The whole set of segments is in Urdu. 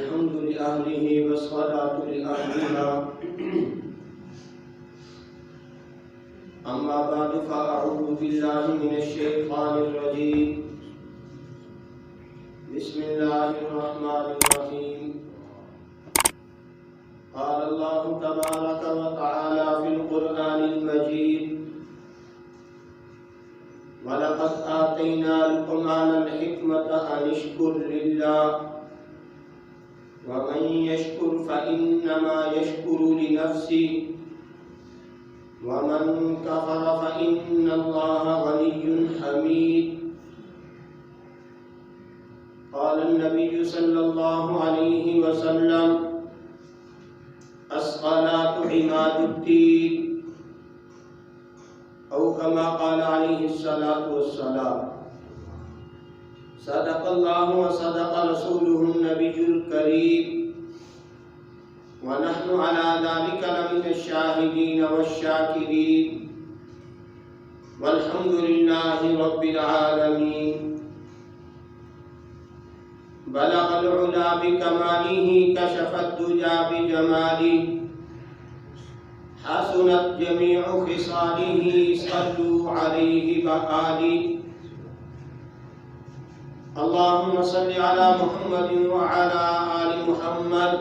الحمد لأهله والصلاة لأهلها. أما بعد فأعوذ بالله من الشيطان الرجيم. بسم الله الرحمن الرحيم. قال الله تبارك وتعالى في القرآن المجيد: وَلَقَدْ آتَيْنَا لُقْمَانَ الْحِكْمَةَ أَنِ اشْكُرْ لِلَّهِ وَمَنْ يَشْكُرْ فَإِنَّمَا يَشْكُرُ لِنَفْسِهِ وَمَنْ كَفَرَ فَإِنَّ اللَّهَ غَنِيٌّ حَمِيدٌ. قال النبي صلى الله عليه وسلم: الصلاة عماد الدين، أو كما قال عليه الصلاة والسلام. صدق الله وصدق رسوله النبي الكريم، ونحن على ذلك لمن الشاهدين والشاكرين، والحمد لله رب العالمين. بلغ العلا بكماله، كشف الدجى بجماله، حسنت جميع خصاله، صلوا عليه وآله. اللهم صل على محمد وعلى آل محمد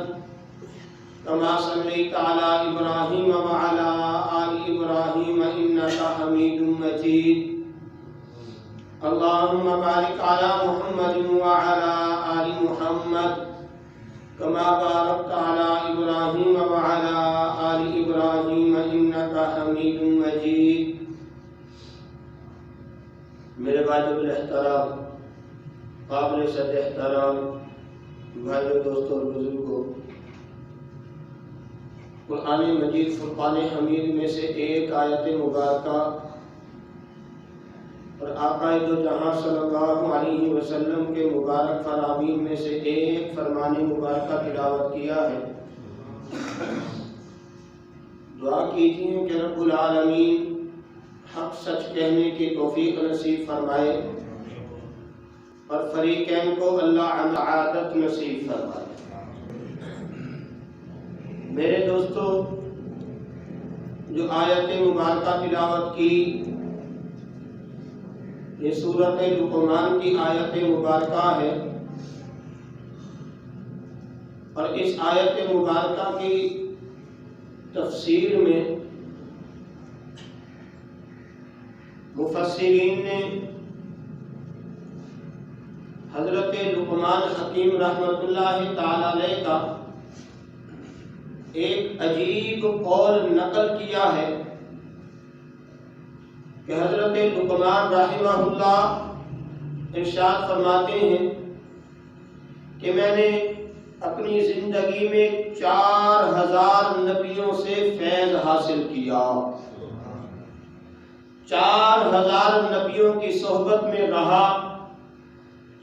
كما صليت على إبراهيم وعلى آل إبراهيم إنك حميد مجيد. اللهم بارك على محمد وعلى آل محمد كما باركت على إبراهيم وعلى آل إبراهيم إنك حميد مجيد. میرے واجب الاحترام، قابل صد احترام بھائیوں، دوستوں اور بزرگوں، قرآن مجید فرقان حمید میں سے ایک آیت مبارکہ اور آقا دو جہاں صلی اللہ علیہ وسلم کے مبارک فرامین میں سے ایک فرمان مبارکہ تلاوت کیا ہے. دعا کیجیے کہ رب العالمین حق سچ کہنے کی توفیق نصیب فرمائے اور فریقین کو اللہ عادت نصیب فرمائے. میرے دوستو، جو آیت مبارکہ تلاوت کی، یہ سورۃ لقمان کی آیت مبارکہ ہے، اور اس آیت مبارکہ کی تفسیر میں مفسرین نے حضرت لقمان حکیم رحمۃ اللہ تعالی علیہ کا ایک عجیب قول نقل کیا ہے کہ حضرت لقمان رحمہ اللہ ارشاد فرماتے ہیں کہ میں نے اپنی زندگی میں 4000 نبیوں سے فیض حاصل کیا، 4000 نبیوں کی صحبت میں رہا،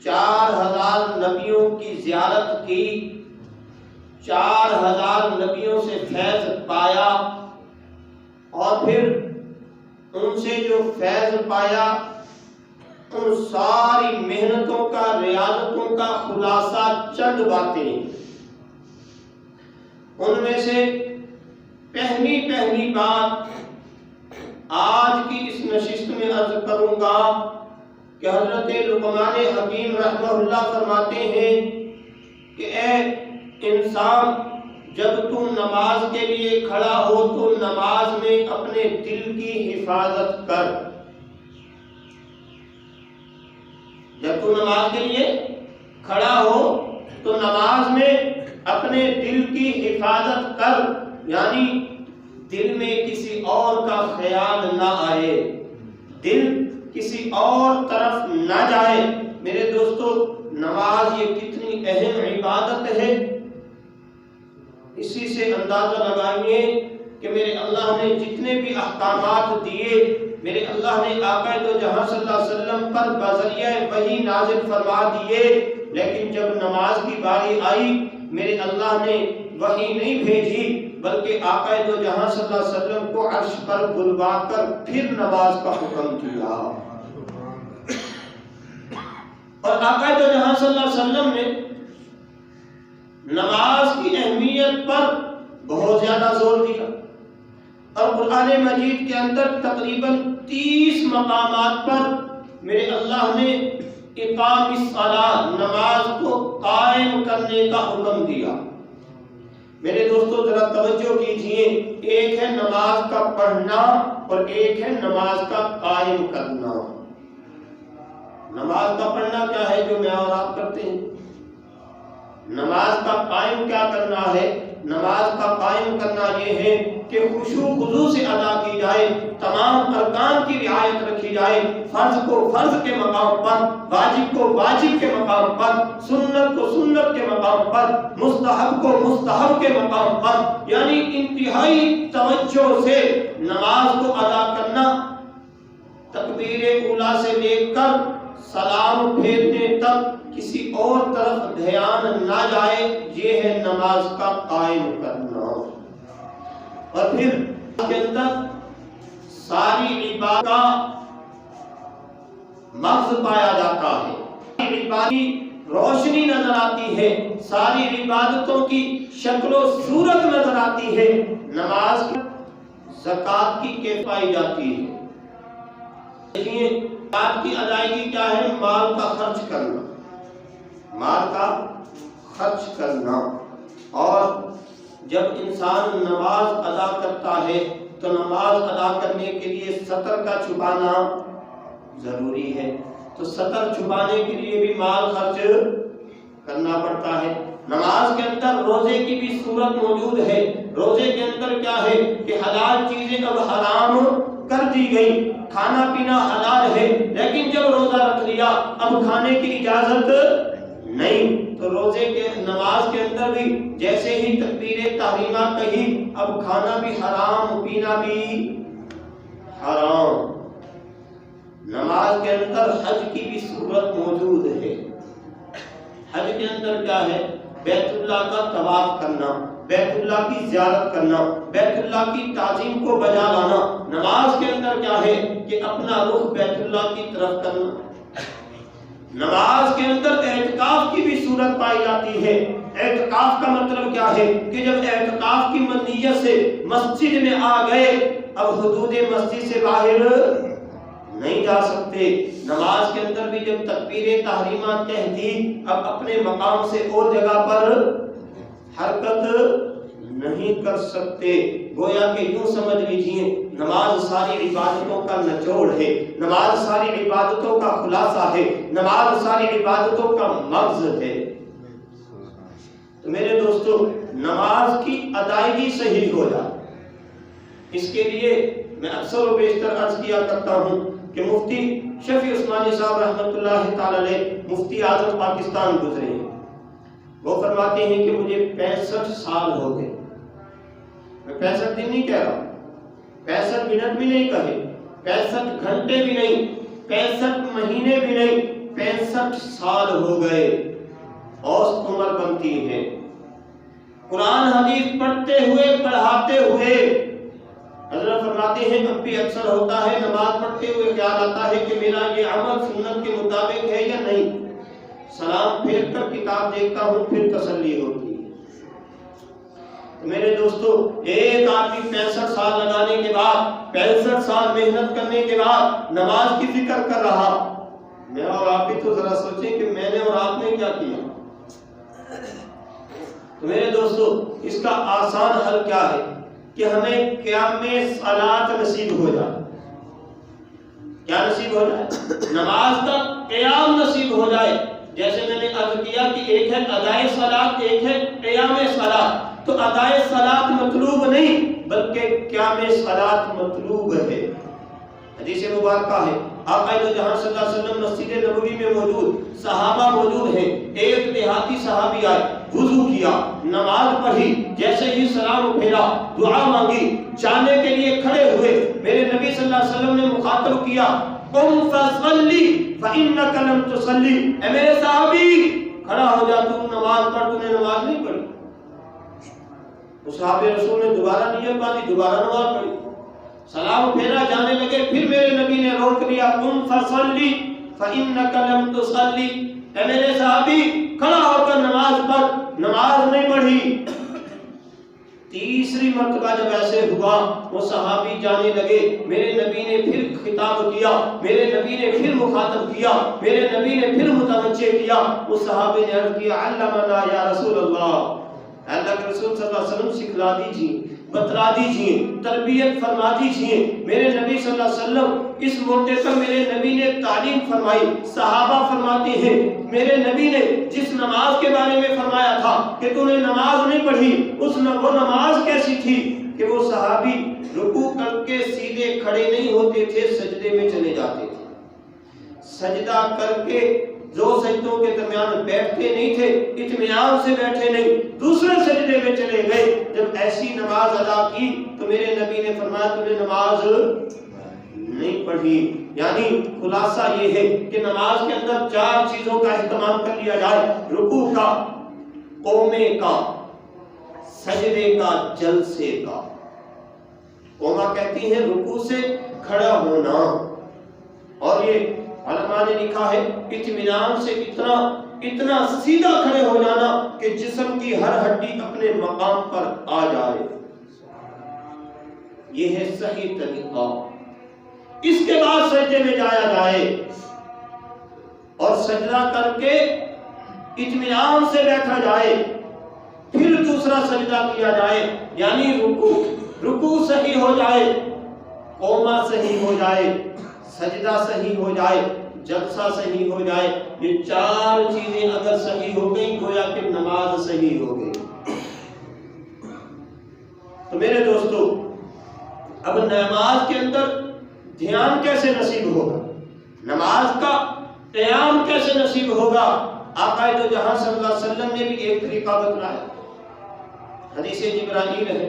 4000 نبیوں کی زیارت کی، 4000 نبیوں سے فیض پایا، اور پھر ان سے جو فیض پایا ان ساری محنتوں کا، ریاضتوں کا خلاصہ چند باتیں. ان میں سے پہلی بات آج کی اس نشست میں عرض کروں گا کہ حضرت لقمان حکیم رحمہ اللہ فرماتے ہیں کہ اے انسان، جب تم نماز کے لیے کھڑا ہو تو نماز میں اپنے دل کی حفاظت کر. جب تم نماز کے لیے کھڑا ہو تو نماز میں اپنے دل کی حفاظت کر، یعنی دل میں کسی اور کا خیال نہ آئے، دل کسی اور طرف نہ جائے. میرے دوستو، نماز یہ کتنی اہم عبادت ہے، اسی سے اندازہ لگائیے کہ میرے اللہ نے جتنے بھی احکامات دیے، میرے اللہ نے آقا دو جہاں صلی اللہ علیہ وسلم پر بذریعہ وحی نازل فرما دیے، لیکن جب نماز کی باری آئی میرے اللہ نے وحی نہیں بھیجی، بلکہ آقا دو جہاں صلی اللہ علیہ وسلم کو عرش پر بلوا کر پھر نماز کا حکم کیا. اور آقا دو جہاں صلی اللہ علیہ وسلم نے نماز کی اہمیت پر بہت زیادہ زور دیا، اور قرآن مجید کے اندر تقریباً 30 مقامات پر میرے اللہ نے اقام الصلاۃ، نماز کو قائم کرنے کا حکم دیا۔ میرے دوستو ذرا توجہ کیجئے، ایک ہے نماز کا پڑھنا اور ایک ہے نماز کا قائم کرنا۔ نماز کا پڑھنا کیا ہے جو میں اور آپ کرتے ہیں؟ نماز کا قائم کیا کرنا ہے؟ نماز کا قائم کرنا یہ ہے کہ خشوع خضوع سے ادا کی جائے، تمام ارکان کی رعایت رکھی جائے، فرض کو فرض کے مقام پر، واجب کو واجب کے مقام پر، سنت کو سنت کے مقام پر، مستحب کو مستحب کے مقام پر، یعنی انتہائی توجہ سے نماز کو ادا کرنا، تکبیر اولیٰ سے لے کر سلام پھیرنے تک کسی اور طرف دھیان نہ جائے، یہ ہے نماز کا قائم کرنا۔ اور پھر کے اندر ساری عبادت کا مغز پایا جاتا ہے، عبادت کی روشنی نظر آتی ہے، ساری عبادتوں کی شکل و صورت نظر آتی ہے، نماز کی زکوٰۃ کی کیفیت پائی جاتی ہے۔ دیکھیے زکوٰۃ کی ادائیگی کیا ہے؟ مال کا خرچ کرنا، مال کا خرچ کرنا۔ اور جب انسان نماز ادا کرتا ہے تو نماز ادا کرنے کے لیے سطر کا چھپانا ضروری ہے، تو سطر چھپانے کے لیے بھی مال خرچ کرنا پڑتا ہے۔ نماز کے اندر روزے کی بھی صورت موجود ہے، روزے کے اندر کیا ہے کہ حلال چیزیں اب حرام کر دی گئی، کھانا پینا حلال ہے، لیکن جب روزہ رکھ لیا اب کھانے کی اجازت نہیں، تو روزے کے نماز کے اندر بھی جیسے ہی تکبیر تحریمہ کہی اب کھانا بھی حرام، پینا بھی حرام۔ نماز کے اندر حج کی بھی صورت موجود ہے، حج کے اندر کیا ہے؟ بیت اللہ کا طواف کرنا، بیت اللہ کی زیارت کرنا، بیت اللہ کی تعظیم کو بجا لانا۔ نماز کے اندر کیا ہے کہ اپنا رخ بیت اللہ کی طرف کرنا۔ نماز کے اندر اعتکاف کی بھی صورت پائی جاتی ہے۔ اعتکاف کا مطلب کیا ہے کہ جب اعتکاف کی نیت سے مسجد میں آ گئے اب حدود مسجد سے باہر نہیں جا سکتے۔ نماز کے اندر بھی جب تکبیر تحریمہ کہہ دی اب اپنے مقام سے اور جگہ پر حرکت نہیں کر سکتے۔ گویا کہ یوں سمجھ لیجئے نماز ساری عبادتوں کا نچوڑ ہے، نماز ساری عبادتوں کا خلاصہ ہے، نماز ساری عبادتوں کا مغز ہے۔ تو میرے دوستو نماز کی ادائیگی صحیح ہو جائے، اس کے لیے میں اکثر و بیشتر عرض کیا کرتا ہوں کہ مفتی شفیع عثمانی صاحب رحمۃ اللہ تعالی علیہ مفتی اعظم پاکستان گزرے ہیں، وہ فرماتے ہیں کہ مجھے 65 سال ہو گئے، میں 65 دن نہیں کہہ رہا، 65 منٹ بھی نہیں کہے، 65 گھنٹے بھی نہیں، 65 مہینے بھی نہیں، 65 سال ہو گئے، اوسط عمر بنتی ہے۔ قرآن حدیث پڑھتے ہوئے پڑھاتے ہوئے حضرت فرماتے ہیں اب بھی اکثر ہوتا ہے نماز پڑھتے ہوئے خیال آتا ہے کہ میرا یہ عمل سنت کے مطابق ہے یا نہیں، سلام پھیر کر کتاب دیکھتا ہوں پھر تسلی ہوتی ہے۔ میرے دوستو ایک آدمی 65 سال لگانے کے بعد، 65 سال محنت کرنے کے بعد نماز کی فکر کر رہا، میں اور آپ بھی تو ذرا سوچیں کہ میں نے اور آپ نے کیا کیا۔ تو میرے دوستو اس کا آسان حل کیا ہے کہ ہمیں قیام صلاۃ نصیب ہو جائے۔ کیا نصیب ہو جائے؟ نماز کا قیام نصیب ہو جائے۔ جیسے میں نے عرض کیا کہ ایک ہے ادائے صلاۃ، ایک ہے قیام صلاۃ، تو ادائے صلاۃ مطلوب نہیں بلکہ قیام صلاۃ مطلوب ہے۔ حدیث مبارکہ ہے آقا دو جہاں صلی اللہ علیہ وسلم مسجد نبوی میں موجود، صحابہ موجود ہیں، ایک دیہاتی صحابی آئے، وضو کیا، نماز پڑھی، جیسے ہی سلام پھیرا دعا مانگی، جانے کے لیے کھڑے ہوئے، میرے نبی صلی اللہ علیہ وسلم نے مخاطب کیا قم فصلی فإنک لم تصلی، اے میرے صحابی کھڑا ہو جا، تم نماز پڑھ، تم نے نماز نہیں پڑھی۔ تو صحابہ رسول نے دوبارہ نیت باندھی، دوبارہ نماز پڑھی، سلام پھیرا، جانے لگے، پھر میرے نبی نے روک لیا قم فصلی فإنک لم تصلی، اے میرے صحابی کھڑا ہو کر نماز پڑھ، نماز نہیں پڑھی۔ تیسری مرتبہ جب ایسے ہوا وہ صحابی جانے لگے، میرے نبی نے پھر خطاب کیا، میرے نبی نے پھر مخاطب کیا، میرے نبی نے پھر متوجہ کیا۔ اس صحابی نے عرض کیا علمنا یا رسول اللہ، اللہ کے رسول صلی اللہ علیہ وسلم سکھلا دیجیے، بتلا دیجیے، تربیت فرما دیجیے۔ میرے نبی صلی اللہ علیہ وسلم اس موقع پر میرے نبی نے تعلیم فرمائی۔ صحابہ فرماتے ہیں میرے نبی نے جس نماز کے بارے میں فرمایا تھا کہ تو نے نماز نہیں پڑھی، وہ نماز کیسی تھی کہ وہ صحابی رکوع کر کے سیدھے کھڑے نہیں ہوتے تھے، سجدے میں چلے جاتے تھے، سجدہ کر کے دو سجدوں کے درمیان بیٹھتے نہیں تھے، اطمینان سے بیٹھے نہیں، دوسرے سجدے میں چلے گئے۔ جب ایسی نماز ادا کی تو میرے نبی نے فرمایا تو نے نماز نہیں پڑھی۔ یعنی خلاصہ یہ ہے کہ نماز کے اندر 4 چیزوں کا اہتمام کر لیا جائے، رکوع کا، قومے کا، سجدے کا، جلسے کا۔ قوما کہتی ہیں رکوع سے کھڑا ہونا، اور یہ علماء نے لکھا ہے اطمینان سے اتنا سیدھا کھڑے ہو جانا کہ جسم کی ہر ہڈی اپنے مقام پر آ جائے، یہ ہے صحیح طریقہ۔ اس کے بعد سجدے میں جایا جائے اور سجدہ کر کے اطمینان سے بیٹھا جائے، پھر دوسرا سجدہ کیا جائے، یعنی رکوع صحیح ہو جائے، قوما صحیح ہو جائے، سجدہ صحیح ہو جائے، جلسہ صحیح ہو جائے۔ یہ 4 چیزیں اگر صحیح ہو گئی گویا کہ نماز صحیح ہو گئی۔ تو میرے دوستو اب نماز کے اندر دھیان کیسے نصیب ہوگا، نماز کا قیام کیسے نصیب ہوگا؟ آقا دو جہاں صلی اللہ علیہ وسلم نے بھی ایک طریقہ بتلایا۔ حدیث جبرائیل ہے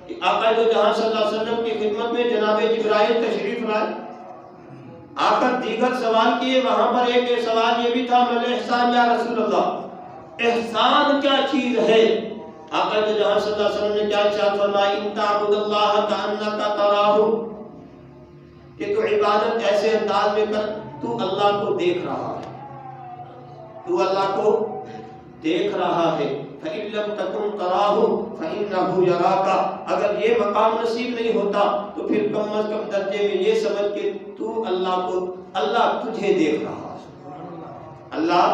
کہ آقا دو جہاں صلی اللہ علیہ وسلم کی خدمت میں جناب جبرائیل تشریف لائے، آ کر دیگر سوال کیے۔ وہاں پر ایک سوال یہ بھی تھا مل احسان یا رسول اللہ، احسان کیا چیز ہے؟ آقا دو جہاں صلی اللہ علیہ وسلم نے کیا ارشاد فرمایا، ان تعبد اللہ کأنک تراہ، کہ تو عبادت ایسے انداز میں کر تو اللہ کو دیکھ رہا ہے، تو اللہ کو دیکھ رہا ہے۔ فَإِن لَمْ تَكُنْ تَرَاهُ فَإِنَّهُ يَرَاكَ، اگر یہ مقام نصیب نہیں ہوتا تو پھر کم از کم درجے میں یہ سمجھ کہ تو اللہ تجھے دیکھ رہا ہے، اللہ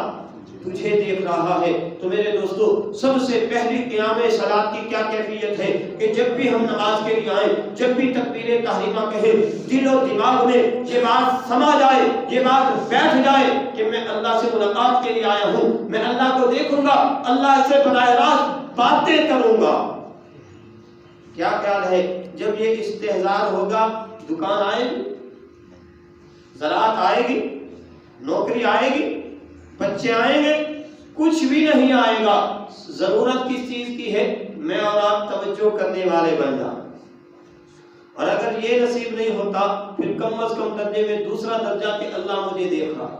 تجھے دیکھ رہا ہے۔ تو میرے دوستو سب سے پہلی قیام صلاۃ کی کیا کیفیت ہے کہ جب بھی ہم نماز کے لیے آئیں، جب بھی تکبیر تحریمہ کہیں، دل و دماغ میں یہ بات سما جائے، یہ بات بیٹھ جائے کہ میں اللہ سے ملاقات کے لیے آیا ہوں، میں اللہ کو دیکھوں گا، اللہ سے براہ راست باتیں کروں گا۔ کیا خیال ہے جب یہ استحضار ہوگا، دکان آئے گی، زراعت آئے گی، نوکری آئے گی، بچے آئیں گے، کچھ بھی نہیں آئے گا۔ ضرورت کس چیز کی ہے؟ میں اور آپ توجہ کرنے والے بن جائیں۔ اور اگر یہ نصیب نہیں ہوتا پھر کم از کم درجے میں دوسرا درجہ کہ اللہ مجھے دیکھ رہا،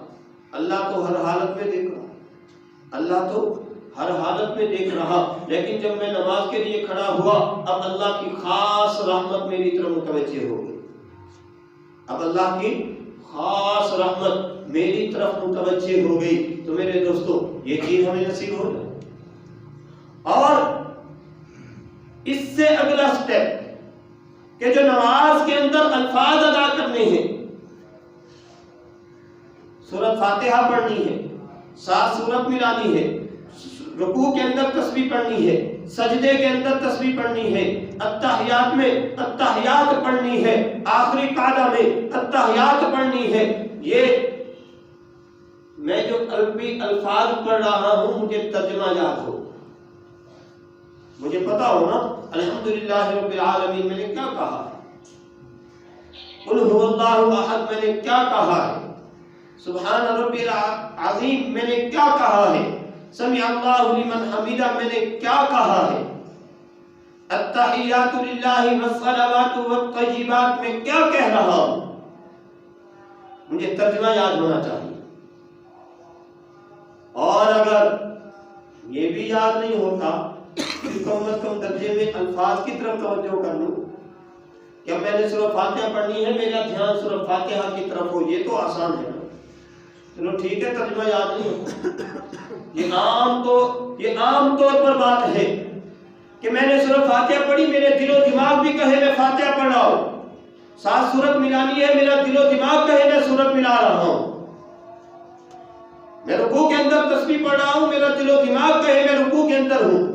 اللہ تو ہر حالت میں دیکھ رہا، اللہ تو ہر حالت میں دیکھ رہا۔ لیکن جب میں نماز کے لیے کھڑا ہوا اب اللہ کی خاص رحمت میری طرف متوجہ ہو گئی، اب اللہ کی خاص رحمت میری طرف متوجہ ہو گئی۔ تو میرے دوستو یہ چیز ہمیں نصیب ہو جائے۔ اور اس سے اگلا سٹیپ کہ جو نماز کے اندر الفاظ ادا کرنے ہیں، سورۃ فاتحہ پڑھنی ہے، 7 سورت ملانی ہے، رکوع کے اندر تسبیح پڑھنی ہے، سجدے کے اندر تسبیح پڑھنی ہے، التحیات میں التحیات پڑھنی ہے، آخری قعدہ میں التحیات پڑھنی ہے۔ یہ میں جو عربی الفاظ پڑھ رہا ہوں مجھے ترجمہ یاد ہو، مجھے پتا ہو نا الحمدللہ رب العالمین میں نے کیا کہا ہے، قل هو اللہ احد میں نے کیا کہا ہے، سبحان ربی العظیم میں نے کیا کہا ہے، سمع اللہ لمن حمیدہ میں نے کیا کہا ہے، التحیات للہ والصلوات والطیبات میں کیا کہہ رہا ہوں، مجھے ترجمہ یاد ہونا چاہیے۔ اور اگر یہ بھی یاد نہیں ہوتا تو کم از کم درجے میں الفاظ کی طرف توجہ کر لوں۔ کیا میں نے سورۃ فاتحہ پڑھنی ہے، میرا دھیان سورۃ فاتحہ کی طرف ہو، یہ تو آسان ہے نا۔ چلو ٹھیک ہے، ترجمہ یاد نہیں ہوتا، یہ عام طور پر بات ہے کہ میں نے سورہ فاتحہ پڑھی، میرے دل و دماغ بھی کہے میں فاتحہ پڑھ رہا ہوں، ساتھ سورت ملانی ہے، میرا دل و دماغ کہے میں سورت ملا رہا ہوں، میں رکوع کے اندر تسبیح پڑھ رہا ہوں، میرا دل و دماغ کہے میں رکوع کے اندر ہوں،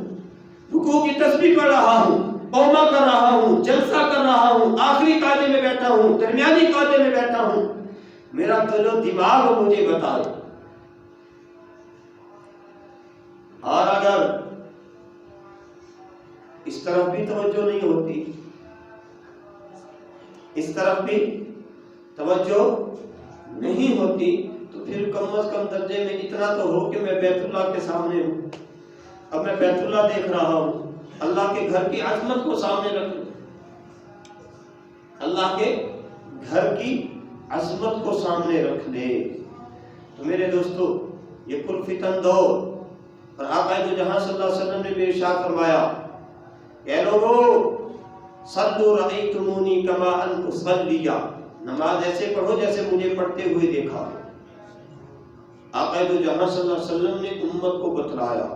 رکوع کی تسبیح پڑھ رہا ہوں، قوما کر رہا ہوں، جلسہ کر رہا ہوں، آخری قاعدے میں بیٹھا ہوں، درمیانی قاعدے میں بیٹھا ہوں، میرا دل و دماغ مجھے بتا دے۔ اور اگر اس طرف بھی توجہ نہیں ہوتی، اس طرف بھی توجہ نہیں ہوتی، تو پھر کم از کم درجے میں اتنا تو ہو کہ میں بیت اللہ کے سامنے ہوں، اب میں بیت اللہ دیکھ رہا ہوں، اللہ کے گھر کی عظمت کو سامنے رکھ لیں، اللہ کے گھر کی عظمت کو سامنے رکھ لیں۔ تو میرے دوستو، یہ پرفتن دور، اور آقا دو جہاں صلی اللہ علیہ وسلم نے بھی ارشاد فرمایا، اے لوگو صلو رأیتمونی کما ان اصلی، نماز ایسے پڑھو جیسے مجھے پڑھتے ہوئے دیکھا۔ آقا دو جہاں صلی اللہ علیہ وسلم نے امت کو بتلایا،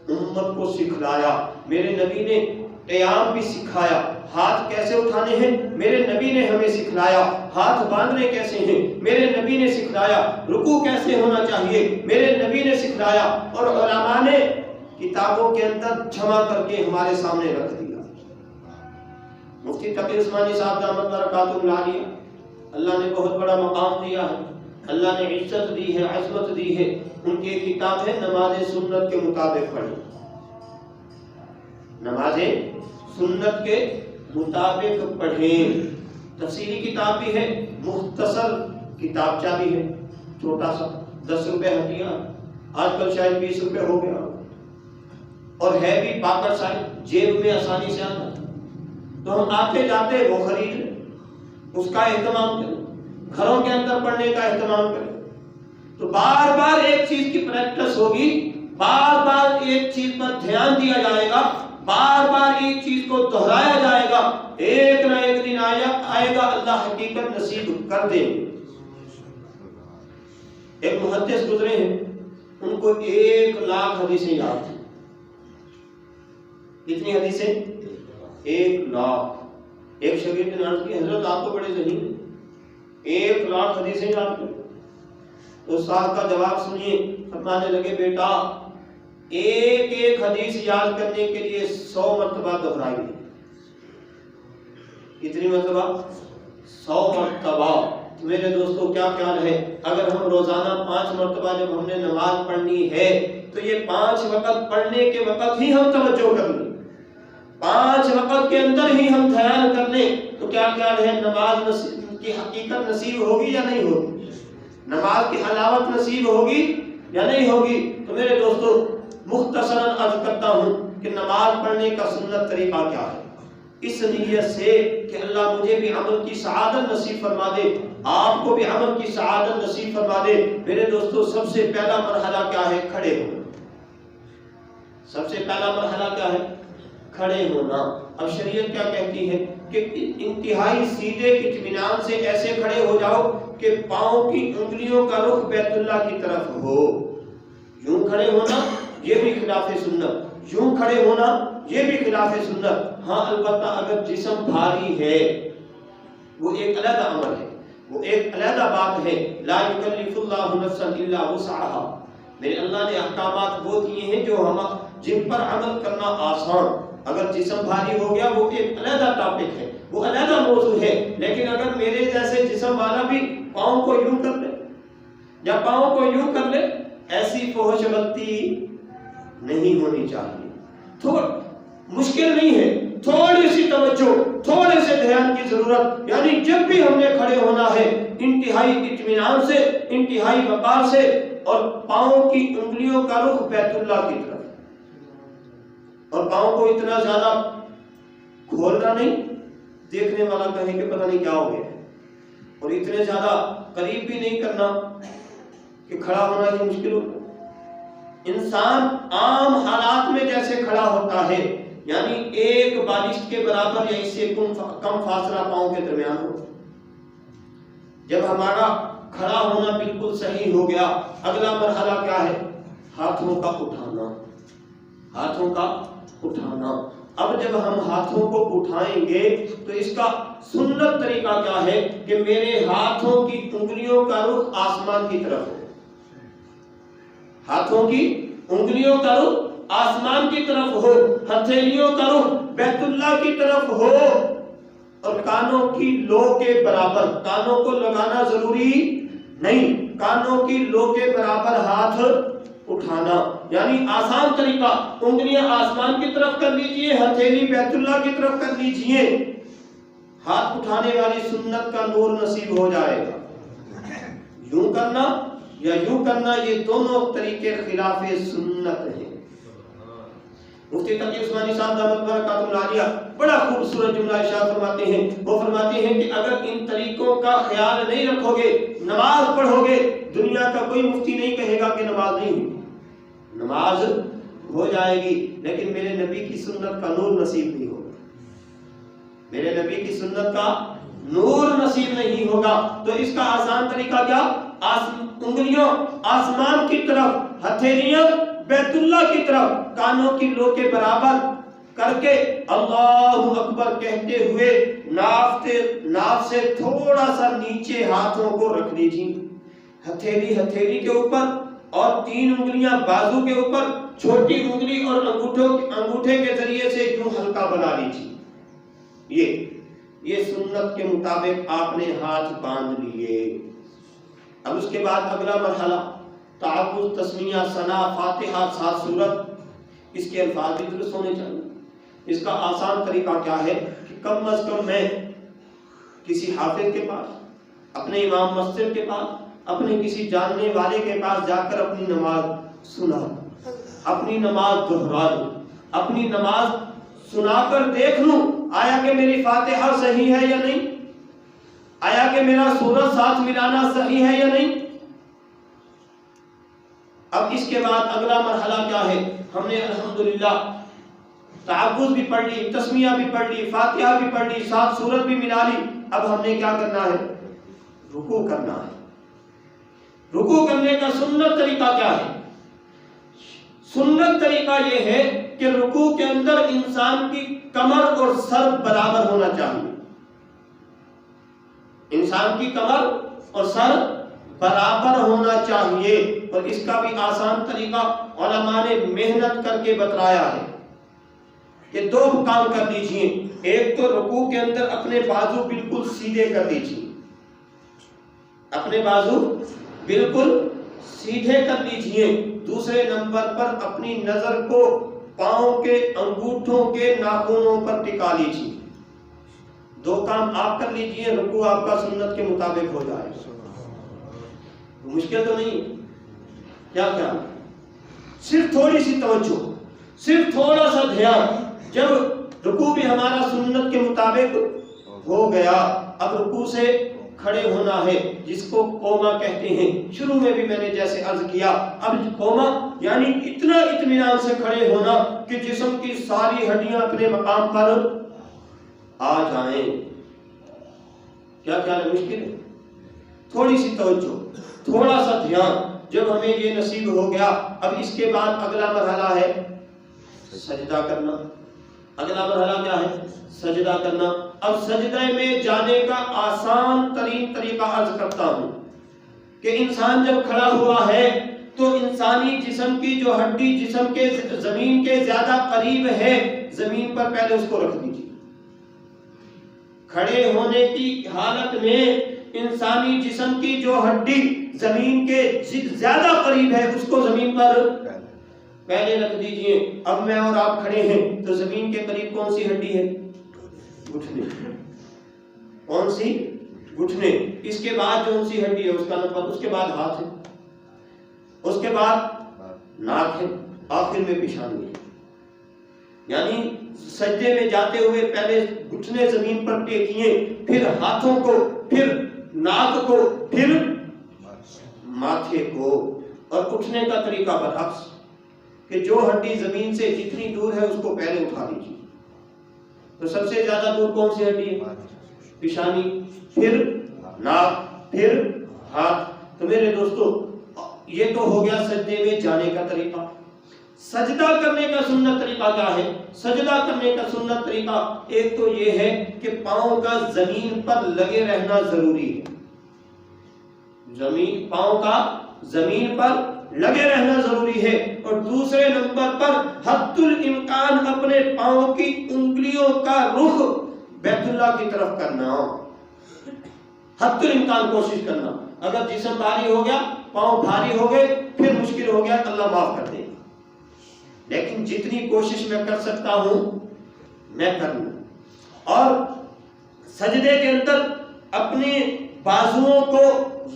امت کو سکھلایا، میرے نبی نے قیام بھی سکھایا، ہاتھ کیسے اٹھانے ہیں میرے نبی نے ہمیں سکھلایا، ہاتھ باندھنے کیسے ہیں میرے نبی نے سکھلایا، رکوع کیسے ہونا چاہیے میرے نبی نے سکھلایا، اور علماء نے کتابوں کے اندر جمع کر کے ہمارے سامنے رکھ دیا۔ مفتی تقی عثمانی صاحب دامت برکاتہ العالیہ، اللہ نے بہت بڑا مقام دیا ہے، اللہ نے عزت دی ہے، عظمت دی ہے، ان کی کتاب ہے نماز سنت کے مطابق پڑھیں، نماز سنت کے مطابق پڑھیں، تفصیلی کتاب بھی ہے، مختصر کتابچہ بھی ہے، چھوٹا سا 10 روپے ہدیہ، آج کل شاید 20 روپے ہو گیا، اور ہے بھی پاکٹ سائز، جیب میں آسانی سے آتا، تو ہم آتے جاتے وہ خرید لیں، اس کا اہتمام کریں، گھروں کے اندر پڑھنے کا اہتمام کریں، تو بار بار ایک چیز کی پریکٹس ہوگی، بار بار ایک چیز پر دھیان دیا جائے گا، بار بار ایک چیز کو دہرایا جائے گا، ایک نہ ایک دن آئے گا اللہ حقیقت نصیب کر دیں گے۔ ایک محدث گزرے ہیں، ان کو 1,00,000 حدیثیں یاد تھیں۔ کتنی حدیثیں؟ 1,00,000۔ ایک شاگرد نے عرض کی، حضرت آپ تو بڑے ذہین ہیں، 1,00,000 حدیثیں یاد کریں۔ تو استاد کا جواب سنیے، فرمانے لگے، بیٹا ایک ایک حدیث یاد کرنے کے لیے 100 مرتبہ دہرائیے۔ کتنی مرتبہ؟ 100 مرتبہ۔ تو میرے دوستو کیا خیال ہے، اگر ہم روزانہ 5 مرتبہ جب ہم نے نماز پڑھنی ہے تو یہ 5 وقت پڑھنے کے وقت ہی ہم توجہ کر لیں، 5 وقت کے اندر ہی ہم دھیان کر لیں، تو کیا خیال ہے نماز کی حقیقت نصیب ہوگی یا نہیں ہوگی؟ نماز کی حلاوت نصیب ہوگی یا نہیں ہوگی؟ تو میرے دوستو مختصراً عرض کرتا ہوں کہ نماز پڑھنے کا سنت طریقہ کیا ہے، اس نیت سے کہ اللہ مجھے بھی عمل کی سعادت نصیب فرما دے، آپ کو بھی عمل کی سعادت نصیب فرما دے۔ میرے دوستو سب سے پہلا مرحلہ کیا ہے؟ کھڑے ہونا۔ سب سے پہلا مرحلہ کیا ہے؟ کھڑے ہونا۔ اب شریعت کیا کہتی ہے کہ انتہائی سیدھے اطمینان سے ایسے کھڑے ہو جاؤ کہ پاؤں کی انگلیوں کا رخ بیت اللہ کی طرف ہو۔ یوں کھڑے ہونا یہ بھی خلاف سنت، یوں کھڑے ہونا یہ بھی خلاف سنت۔ ہاں البتہ اگر جسم بھاری ہے وہ ایک علیحدہ عمل ہے، وہ ایک علیحدہ بات ہے۔ لا یکلف اللہ نفسا الا وسعها، میرے اللہ نے احکامات وہ دیے ہیں جو ہم جن پر عمل کرنا آسان۔ اگر جسم بھاری ہو گیا وہ ایک علیحدہ ٹاپک ہے، وہ علیحدہ موضوع ہے، لیکن اگر میرے جیسے جسم والا بھی پاؤں کو یوں کر لے یا پاؤں کو یوں کر لے، ایسی فحش غلطی نہیں ہونی چاہیے۔ تھوڑا مشکل نہیں ہے، تھوڑی سی توجہ، تھوڑے سے دھیان کی ضرورت، یعنی جب بھی ہم نے کھڑے ہونا ہے انتہائی اطمینان سے، انتہائی وقار سے، اور پاؤں کی انگلیوں کا رخ بیت اللہ کی طرف، اور پاؤں کو اتنا زیادہ کھولنا نہیں دیکھنے والا کہے کہ پتہ نہیں کیا ہو گیا، اور اتنے زیادہ قریب بھی نہیں کرنا کہ کھڑا ہونا ہی مشکل ہوتا۔ انسان عام حالات میں جیسے کھڑا ہوتا ہے، یعنی ایک بالشت کے برابر یا اس سے کم فاصلہ پاؤں کے درمیان ہو۔ جب ہمارا کھڑا ہونا بالکل صحیح ہو گیا، اگلا مرحلہ کیا ہے؟ ہاتھوں کا اٹھانا، ہاتھوں کا اٹھانا۔ اب جب ہم ہاتھوں کو اٹھائیں گے تو اس کا سنت طریقہ کیا ہے کہ میرے ہاتھوں کی انگلیوں کا رخ آسمان کی طرف ہو، ہاتھوں کی انگلیوں کا رخ آسمان کی طرف ہو، ہتھیلیوں کا رخ بیت اللہ کی طرف ہو، اور کانوں کی لو کے برابر، کانوں کو لگانا ضروری نہیں، کانوں کی لو کے برابر ہاتھ اٹھانا، یعنی آسان طریقہ، انگلیاں آسمان کی طرف کر لیجئے، ہتھیلی بیت اللہ کی طرف کر لیجئے، ہاتھ اٹھانے والی سنت کا نور نصیب ہو جائے گا۔ یوں کرنا یا یوں کرنا، یہ دونوں طریقے خلاف سنت ہیں۔ مفتی تقی عثمانی صاحب دامت برکاتہ العالیہ بڑا خوبصورت جملہ ارشاد فرماتے ہیں، وہ فرماتے ہیں کہ اگر ان طریقوں کا خیال نہیں رکھو گے، نماز پڑھو گے، دنیا کا کوئی مفتی نہیں کہے گا کہ نماز نہیں ہوئی، نماز ہو جائے گی، لیکن میرے نبی کی سنت کا نور نصیب نہیں ہوگا، میرے نبی کی سنت کا نور نصیب نہیں ہوگا۔ تو اس کا آسان طریقہ کیا؟ انگلیوں آسمان کی طرف، ہتھیلیاں بیت اللہ کی طرف، کانوں کی لو کے برابر کر کے اللہ اکبر کہتے ہوئے ناف سے تھوڑا سا نیچے ہاتھوں کو رکھ لیجیے، ہتھیلی کے اوپر اور 3 انگلیاں بازو کے اوپر، چھوٹی انگلی اور انگوٹھے کے ذریعے سے یوں ہلکا بنا لیجیے۔ یہ سنت کے مطابق آپ نے ہاتھ باندھ لیے۔ اب اس کے بعد اگلا مرحلہ تعوذ، تسمیہ، ثنا، فاتحہ، 7 سورت، اس کے الفاظ بھی درست ہونے چاہیے۔ اس کا آسان طریقہ کیا ہے کہ کم از کم میں کسی حافظ کے پاس، اپنے امام مسجد کے پاس، اپنے کسی جاننے والے کے پاس جا کر اپنی نماز سنا، اپنی نماز دہرا دوں، اپنی نماز سنا کر دیکھ لوں آیا کہ میری فاتحہ صحیح ہے یا نہیں، آیا کہ میرا سورت ساتھ ملانا صحیح ہے یا نہیں۔ اب اس کے بعد اگلا مرحلہ کیا ہے؟ ہم نے الحمدللہ تعوذ بھی پڑھ لی، تسمیہ بھی پڑھ لی، فاتحہ بھی پڑھ لی، 7 سورت بھی ملا لی، اب ہم نے کیا کرنا ہے؟ رکوع کرنا ہے۔ رکوع کرنے کا سنت طریقہ کیا ہے؟ سنت طریقہ یہ ہے کہ رکوع کے اندر انسان کی کمر اور سر برابر ہونا چاہیے، انسان کی کمر اور سر برابر ہونا چاہیے، اور اس کا بھی آسان طریقہ علماء نے محنت کر کے بتلایا ہے کہ 2 کام کر لیجئے۔ ایک تو رکوع کے اندر اپنے بازو بالکل سیدھے کر لیجئے، اپنے بازو بالکل سیدھے کر لیجئے۔ دوسرے نمبر پر اپنی نظر کو پاؤں کے انگوٹھوں کے ناخنوں پر ٹکا لیجئے۔ 2 کام آپ کر لیجئے، رکوع آپ کا سنت کے مطابق ہو جائے گا۔ مشکل تو نہیں، کیا صرف تھوڑی سی توجہ، صرف تھوڑا سا دھیان۔ جب رکوع بھی ہمارا سنت کے مطابق ہو گیا، اب رکوع سے کھڑے ہونا ہے، جس کو قوما کہتے ہیں۔ شروع میں بھی میں نے جیسے عرض کیا، اب قوما یعنی اتنا اطمینان سے کھڑے ہونا کہ جسم کی ساری ہڈیاں اپنے مقام پر آ جائیں۔ کیا خیال ہے؟ مشکل ہے؟ تھوڑی سی توجہ، تھوڑا سا دھیان۔ جب ہمیں یہ نصیب ہو گیا، اب اس کے بعد اگلا مرحلہ ہے سجدہ کرنا۔ اگلا مرحلہ کیا ہے؟ سجدہ کرنا۔ اب سجدہ میں جانے کا آسان ترین طریقہ عرض کرتا ہوں کہ انسان جب کھڑا ہوا ہے تو انسانی جسم کی جو ہڈی جسم کے زمین کے زیادہ قریب ہے، زمین پر پہلے اس کو رکھ دیجیے۔ کھڑے ہونے کی حالت میں انسانی جسم کی جو ہڈی زمین کے زیادہ قریب ہے، اس کو زمین پر پہلے رکھ دیجئے۔ اب میں اور آپ کھڑے ہیں تو زمین کے قریب کون سی ہڈی ہے؟ گھٹنے۔ کون سی؟ گھٹنے۔ اس کے بعد کون سی ہڈی ہے؟ اس کا نمبر، اس کے بعد ہاتھ ہے، اس کے بعد ناک ہے، آخر میں پیشانی ہے۔ یعنی سجدے میں جاتے ہوئے پہلے گھٹنے زمین پر ٹیکیے، پھر ہاتھوں کو، پھر ناک کو، پھر ماتھے کو، اور اٹھنے کا طریقہ برعکس کہ جو ہڈی زمین سے جتنی دور ہے اس کو پہلے اٹھا لیجیے۔ تو سب سے زیادہ دور کون سی ہڈی ہے؟ پیشانی، پھر ناک، پھر ہاتھ. تو میرے دوستو یہ تو ہو گیا سجدے میں جانے کا طریقہ. سجدہ کرنے کا سنت طریقہ کیا ہے؟ سجدہ کرنے کا سنت طریقہ ایک تو یہ ہے کہ پاؤں کا زمین پر لگے رہنا ضروری ہے. پاؤں کا زمین پر لگے رہنا ضروری ہے. اور دوسرے نمبر پر حد الامکان اپنے پاؤں کی انگلیوں کا رخ بیت اللہ کی طرف کرنا. حد الامکان کوشش کرنا. اگر جسم بھاری ہو گیا، پاؤں بھاری ہو گئے، پھر مشکل ہو گیا، اللہ معاف کر دے. لیکن جتنی کوشش میں کر سکتا ہوں میں کر لوں. اور سجدے کے اندر اپنے بازوؤں کو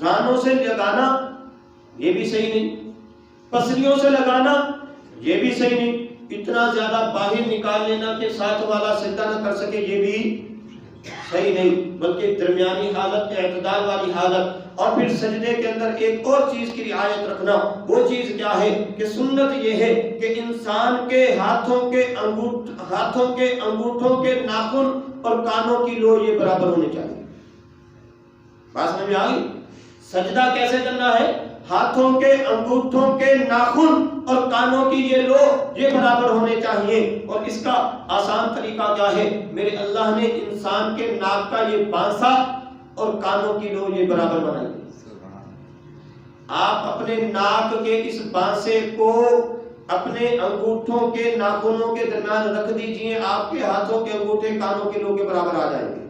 رانوں سے لگانا یہ بھی صحیح نہیں، پسلیوں سے لگانا یہ بھی صحیح نہیں، اتنا زیادہ باہر نکال لینا کہ ساتھ والا سجدہ نہ کر سکے یہ بھی صحیح نہیں، بلکہ درمیانی حالت، اعتدال والی حالت. اور پھر سجدے کے اندر ایک اور چیز کی رعایت رکھنا. وہ چیز کیا ہے کہ سنت یہ ہے کہ انسان کے ہاتھوں کے انگوٹھوں کے ناخن اور کانوں کی لو یہ برابر ہونے چاہیے. بات سمجھ میں آ گئی؟ سجدہ کیسے کرنا ہے؟ ہاتھوں کے انگوٹھوں کے ناخن اور کانوں کی یہ لو یہ برابر ہونے چاہیے. اور اس کا آسان طریقہ کیا ہے؟ میرے اللہ نے انسان کے ناک کا یہ بانسا اور کانوں کی لو یہ برابر بنائی. آپ اپنے ناک کے اس بانسے کو اپنے انگوٹھوں کے ناخنوں کے درمیان رکھ دیجئے، آپ کے ہاتھوں کے انگوٹھے کانوں کے لو کے برابر آ جائیں گے.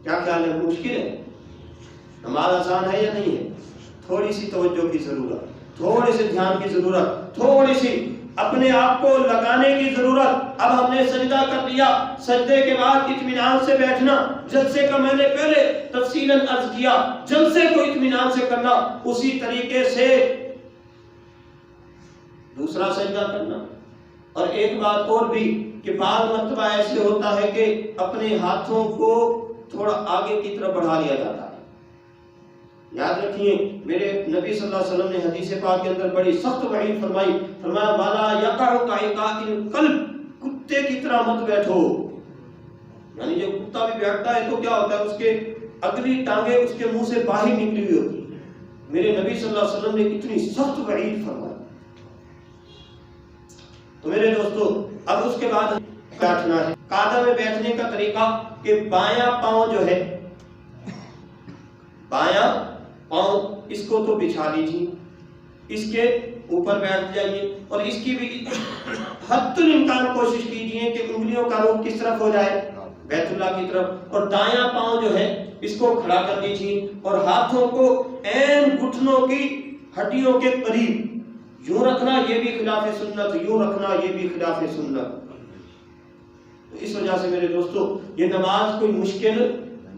کیا خیال ہے؟ مشکل ہے؟ نماز آسان ہے یا نہیں ہے؟ تھوڑی سی توجہ کی ضرورت، تھوڑے سے دھیان کی ضرورت، تھوڑی سی اپنے آپ کو لگانے کی ضرورت. اب ہم نے سجدہ کر لیا، سجدے کے بعد اطمینان سے بیٹھنا. جلسے کا میں نے پہلے تفصیلاً عرض کیا، جلسے کو اطمینان سے کرنا، اسی طریقے سے دوسرا سجدہ کرنا. اور ایک بات اور بھی کہ بعض مرتبہ ایسے ہوتا ہے کہ اپنے ہاتھوں کو تھوڑا آگے کی طرف بڑھا لیا جاتا ہے. یاد رکھیے میرے نبی صلی اللہ علیہ وسلم نے حدیث پاک کے اندر بڑی سخت وعید فرمائی. فرمایا والا یقع قائقا القلب، کتے کی طرح مت بیٹھو. یعنی جب کتا بھی بیٹھتا ہے تو کیا ہوتا ہے؟ اس کے اگلی ٹانگیں اس کے منہ سے باہر نکلی ہوئی ہوتی ہیں. میرے نبی صلی اللہ علیہ وسلم نے اتنی سخت وعید فرمائی. تو میرے دوستو اب اس کے بعد بیٹھنا ہے. قاعدہ میں بیٹھنے کا طریقہ کہ بایاں پاؤں جو ہے، بایاں پاؤں اس کو تو بچھا لیجیے، اس کے اوپر بیٹھ جائیے. اور اس کی بھی حد الامکان کوشش کیجیے کہ انگلیوں کا رخ کس طرف ہو جائے؟ بیت اللہ کی طرف. اور دایاں پاؤں جو ہے اس کو کھڑا کر دیجیے اور ہاتھوں کو عین گھٹنوں کی ہڈیوں کے قریب یوں رکھنا، یہ بھی خلاف سنت، یوں رکھنا یہ بھی خلاف سنت. اس وجہ سے میرے دوستو یہ نماز کوئی مشکل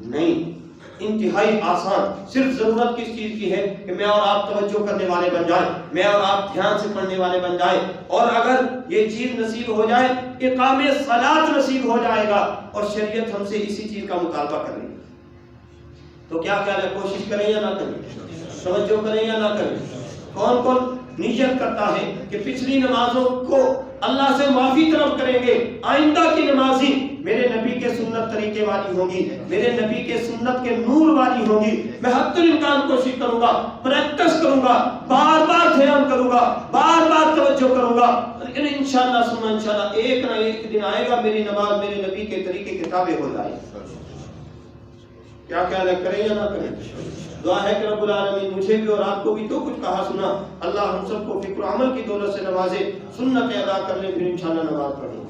نہیں، انتہائی آسان. صرف ضرورت کس چیز کی ہے کہ میں اور آپ توجہ کرنے والے بن جائیں، میں اور آپ دھیان سے پڑھنے والے بن جائیں. اور اگر یہ چیز نصیب ہو جائے، اقام صلاۃ نصیب ہو جائے گا. اور شریعت ہم سے اسی چیز کا مطالبہ کرے گی. تو کیا خیال ہے؟ کوشش کریں یا نہ کریں؟ توجہ کریں یا نہ کریں؟ کون کون نیت کرتا ہے کہ پچھلی نمازوں کو اللہ سے معافی طلب کریں گے، آئندہ کی نمازی میرے نبی کے سنت طریقے والی ہوگی، میرے نبی کے سنت کے نور والی ہوگی. میں حد الامکان کوشش کروں گا، پریکٹس کروں گا، بار بار دھیان کروں گا، بار بار توجہ کروں گا. لیکن انشاءاللہ ثم انشاءاللہ ایک نہ ایک دن آئے گا میری نماز میرے نبی کے طریقے کتابیں ہو جائے. کیا خیال ہے؟ کریں یا نہ کریں؟ دعا ہے کہ رب العالمین مجھے بھی اور آپ کو بھی تو کچھ کہا سنا اللہ ہم سب کو فکر و عمل کی دولت سے نوازے، سنت ادا کر لیں، پھر انشاءاللہ نماز پڑھیں.